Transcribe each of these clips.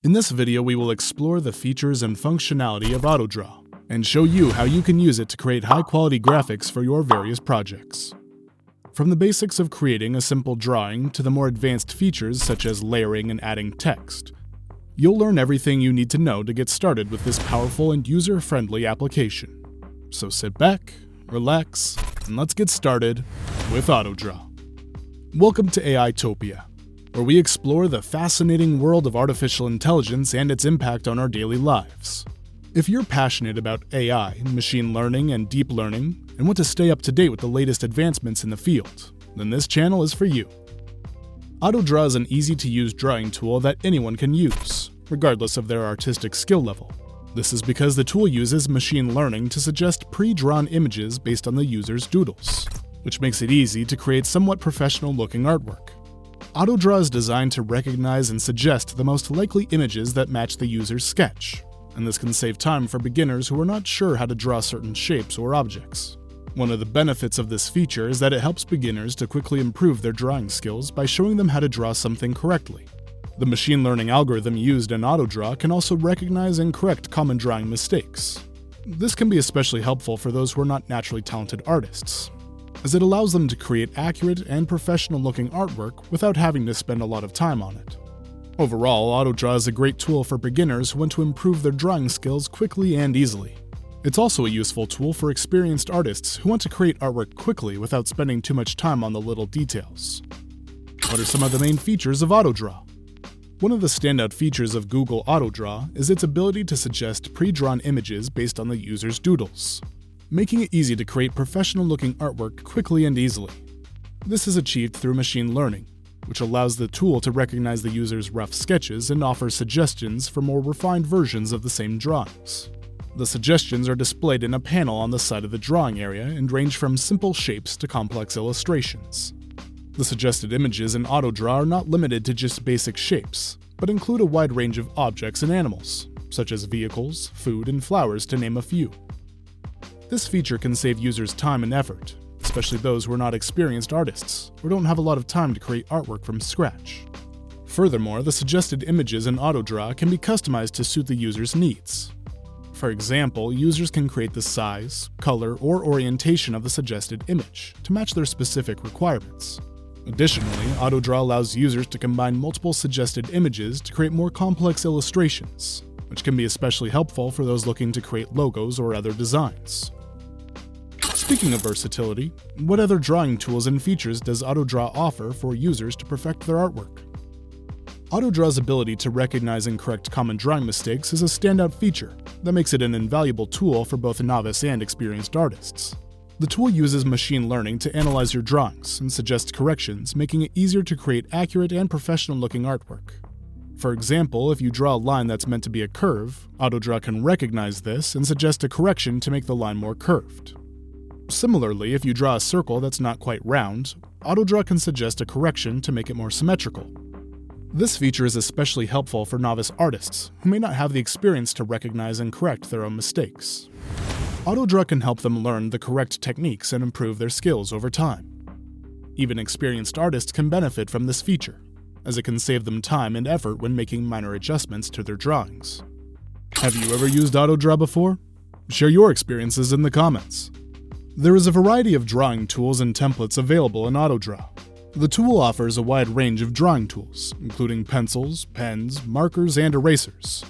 In this video, we will explore the features and functionality of Autodraw, and show you how you can use it to create high-quality graphics for your various projects. From the basics of creating a simple drawing to the more advanced features such as layering and adding text, you'll learn everything you need to know to get started with this powerful and user-friendly application. So sit back, relax, and let's get started with Autodraw. Welcome to AI Topia, where we explore the fascinating world of artificial intelligence and its impact on our daily lives. If you're passionate about AI, machine learning, and deep learning, and want to stay up to date with the latest advancements in the field, then this channel is for you. Autodraw is an easy-to-use drawing tool that anyone can use, regardless of their artistic skill level. This is because the tool uses machine learning to suggest pre-drawn images based on the user's doodles, which makes it easy to create somewhat professional-looking artwork. Autodraw is designed to recognize and suggest the most likely images that match the user's sketch, and this can save time for beginners who are not sure how to draw certain shapes or objects. One of the benefits of this feature is that it helps beginners to quickly improve their drawing skills by showing them how to draw something correctly. The machine learning algorithm used in Autodraw can also recognize and correct common drawing mistakes. This can be especially helpful for those who are not naturally talented artists, as it allows them to create accurate and professional-looking artwork without having to spend a lot of time on it. Overall, Autodraw is a great tool for beginners who want to improve their drawing skills quickly and easily. It's also a useful tool for experienced artists who want to create artwork quickly without spending too much time on the little details. What are some of the main features of Autodraw? One of the standout features of Google Autodraw is its ability to suggest pre-drawn images based on the user's doodles, making it easy to create professional-looking artwork quickly and easily. This is achieved through machine learning, which allows the tool to recognize the user's rough sketches and offers suggestions for more refined versions of the same drawings. The suggestions are displayed in a panel on the side of the drawing area and range from simple shapes to complex illustrations. The suggested images in Autodraw are not limited to just basic shapes, but include a wide range of objects and animals, such as vehicles, food, and flowers, to name a few. This feature can save users time and effort, especially those who are not experienced artists or don't have a lot of time to create artwork from scratch. Furthermore, the suggested images in Autodraw can be customized to suit the user's needs. For example, users can create the size, color, or orientation of the suggested image to match their specific requirements. Additionally, Autodraw allows users to combine multiple suggested images to create more complex illustrations, which can be especially helpful for those looking to create logos or other designs. Speaking of versatility, what other drawing tools and features does Autodraw offer for users to perfect their artwork? Autodraw's ability to recognize and correct common drawing mistakes is a standout feature that makes it an invaluable tool for both novice and experienced artists. The tool uses machine learning to analyze your drawings and suggest corrections, making it easier to create accurate and professional-looking artwork. For example, if you draw a line that's meant to be a curve, Autodraw can recognize this and suggest a correction to make the line more curved. Similarly, if you draw a circle that's not quite round, Autodraw can suggest a correction to make it more symmetrical. This feature is especially helpful for novice artists who may not have the experience to recognize and correct their own mistakes. Autodraw can help them learn the correct techniques and improve their skills over time. Even experienced artists can benefit from this feature, as it can save them time and effort when making minor adjustments to their drawings. Have you ever used Autodraw before? Share your experiences in the comments. There is a variety of drawing tools and templates available in Autodraw. The tool offers a wide range of drawing tools, including pencils, pens, markers, and erasers.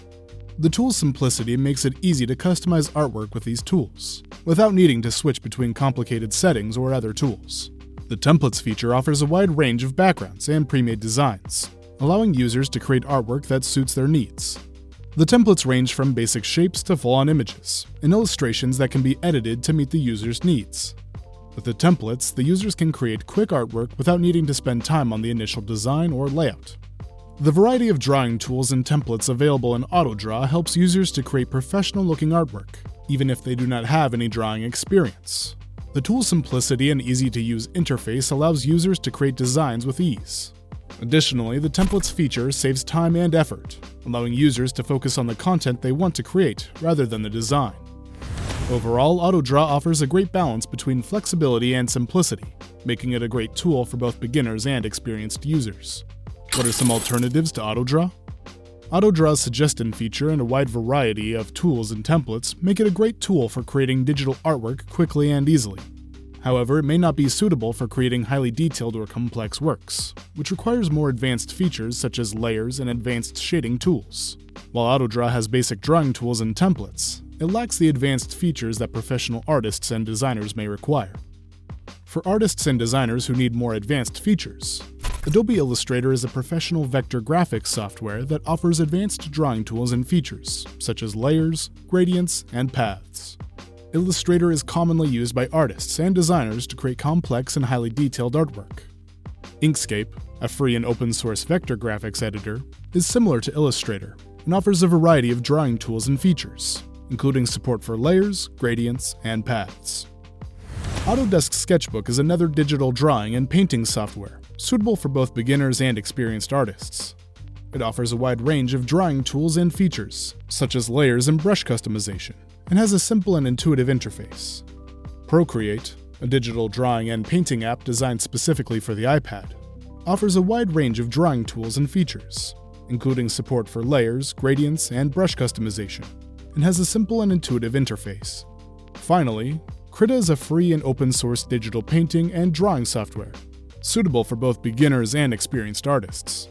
The tool's simplicity makes it easy to customize artwork with these tools, without needing to switch between complicated settings or other tools. The Templates feature offers a wide range of backgrounds and pre-made designs, allowing users to create artwork that suits their needs. The templates range from basic shapes to full-on images, and illustrations that can be edited to meet the user's needs. With the templates, the users can create quick artwork without needing to spend time on the initial design or layout. The variety of drawing tools and templates available in Autodraw helps users to create professional-looking artwork, even if they do not have any drawing experience. The tool's simplicity and easy-to-use interface allows users to create designs with ease. Additionally, the templates feature saves time and effort, allowing users to focus on the content they want to create rather than the design. Overall, Autodraw offers a great balance between flexibility and simplicity, making it a great tool for both beginners and experienced users. What are some alternatives to Autodraw? Autodraw's suggestion feature and a wide variety of tools and templates make it a great tool for creating digital artwork quickly and easily. However, it may not be suitable for creating highly detailed or complex works, which requires more advanced features such as layers and advanced shading tools. While Autodraw has basic drawing tools and templates, it lacks the advanced features that professional artists and designers may require. For artists and designers who need more advanced features, Adobe Illustrator is a professional vector graphics software that offers advanced drawing tools and features, such as layers, gradients, and paths. Illustrator is commonly used by artists and designers to create complex and highly detailed artwork. Inkscape, a free and open-source vector graphics editor, is similar to Illustrator and offers a variety of drawing tools and features, including support for layers, gradients, and paths. Autodesk Sketchbook is another digital drawing and painting software, suitable for both beginners and experienced artists. It offers a wide range of drawing tools and features, such as layers and brush customization, and has a simple and intuitive interface. Procreate, a digital drawing and painting app designed specifically for the iPad, offers a wide range of drawing tools and features, including support for layers, gradients, and brush customization, and has a simple and intuitive interface. Finally, Krita is a free and open-source digital painting and drawing software, suitable for both beginners and experienced artists.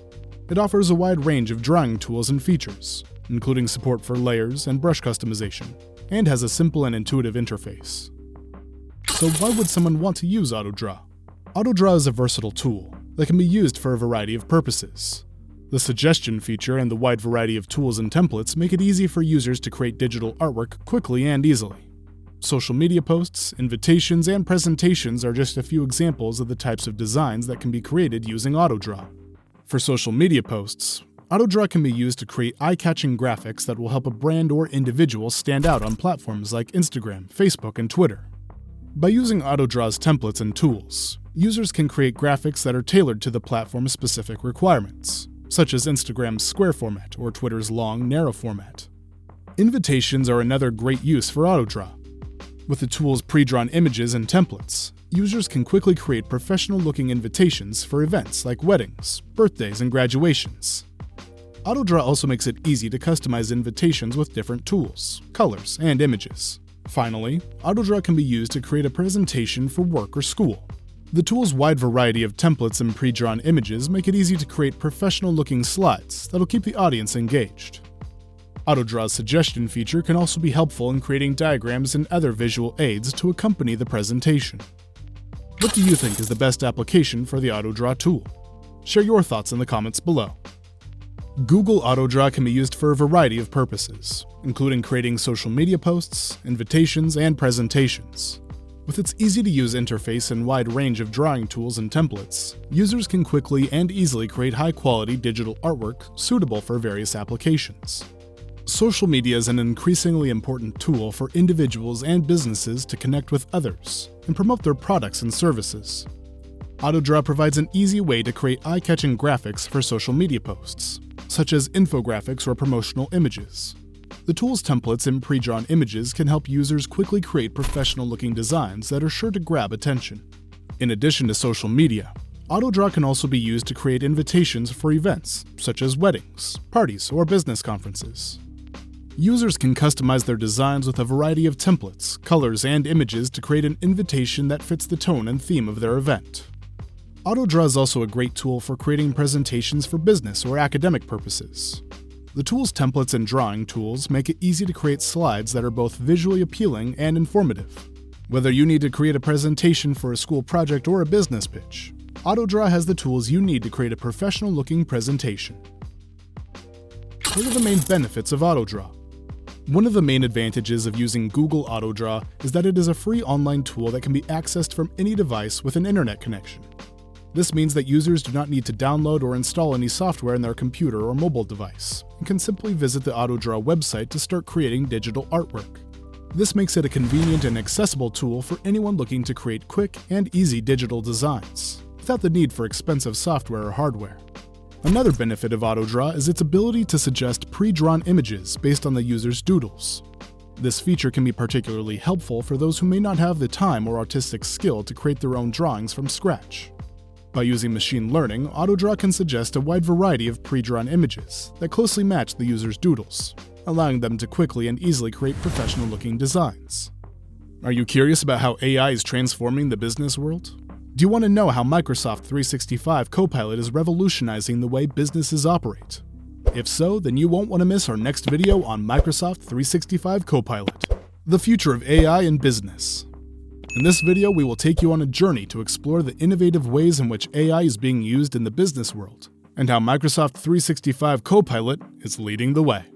It offers a wide range of drawing tools and features, including support for layers and brush customization, and has a simple and intuitive interface. So why would someone want to use Autodraw? Autodraw is a versatile tool that can be used for a variety of purposes. The suggestion feature and the wide variety of tools and templates make it easy for users to create digital artwork quickly and easily. Social media posts, invitations, and presentations are just a few examples of the types of designs that can be created using Autodraw. For social media posts, Autodraw can be used to create eye-catching graphics that will help a brand or individual stand out on platforms like Instagram, Facebook, and Twitter. By using Autodraw's templates and tools, users can create graphics that are tailored to the platform's specific requirements, such as Instagram's square format or Twitter's long, narrow format. Invitations are another great use for Autodraw. With the tool's pre-drawn images and templates, users can quickly create professional-looking invitations for events like weddings, birthdays, and graduations. Autodraw also makes it easy to customize invitations with different tools, colors, and images. Finally, Autodraw can be used to create a presentation for work or school. The tool's wide variety of templates and pre-drawn images make it easy to create professional-looking slides that'll keep the audience engaged. Autodraw's suggestion feature can also be helpful in creating diagrams and other visual aids to accompany the presentation. What do you think is the best application for the Autodraw tool? Share your thoughts in the comments below. Google Autodraw can be used for a variety of purposes, including creating social media posts, invitations, and presentations. With its easy-to-use interface and wide range of drawing tools and templates, users can quickly and easily create high-quality digital artwork suitable for various applications. Social media is an increasingly important tool for individuals and businesses to connect with others and promote their products and services. Autodraw provides an easy way to create eye-catching graphics for social media posts, such as infographics or promotional images. The tool's templates and pre-drawn images can help users quickly create professional-looking designs that are sure to grab attention. In addition to social media, Autodraw can also be used to create invitations for events, such as weddings, parties, or business conferences. Users can customize their designs with a variety of templates, colors, and images to create an invitation that fits the tone and theme of their event. Autodraw is also a great tool for creating presentations for business or academic purposes. The tool's templates and drawing tools make it easy to create slides that are both visually appealing and informative. Whether you need to create a presentation for a school project or a business pitch, Autodraw has the tools you need to create a professional-looking presentation. What are the main benefits of Autodraw? One of the main advantages of using Google Autodraw is that it is a free online tool that can be accessed from any device with an internet connection. This means that users do not need to download or install any software in their computer or mobile device, and can simply visit the Autodraw website to start creating digital artwork. This makes it a convenient and accessible tool for anyone looking to create quick and easy digital designs, without the need for expensive software or hardware. Another benefit of Autodraw is its ability to suggest pre-drawn images based on the user's doodles. This feature can be particularly helpful for those who may not have the time or artistic skill to create their own drawings from scratch. By using machine learning, Autodraw can suggest a wide variety of pre-drawn images that closely match the user's doodles, allowing them to quickly and easily create professional-looking designs. Are you curious about how AI is transforming the business world? Do you want to know how Microsoft 365 Copilot is revolutionizing the way businesses operate? If so, then you won't want to miss our next video on Microsoft 365 Copilot, the future of AI in business. In this video, we will take you on a journey to explore the innovative ways in which AI is being used in the business world, and how Microsoft 365 Copilot is leading the way.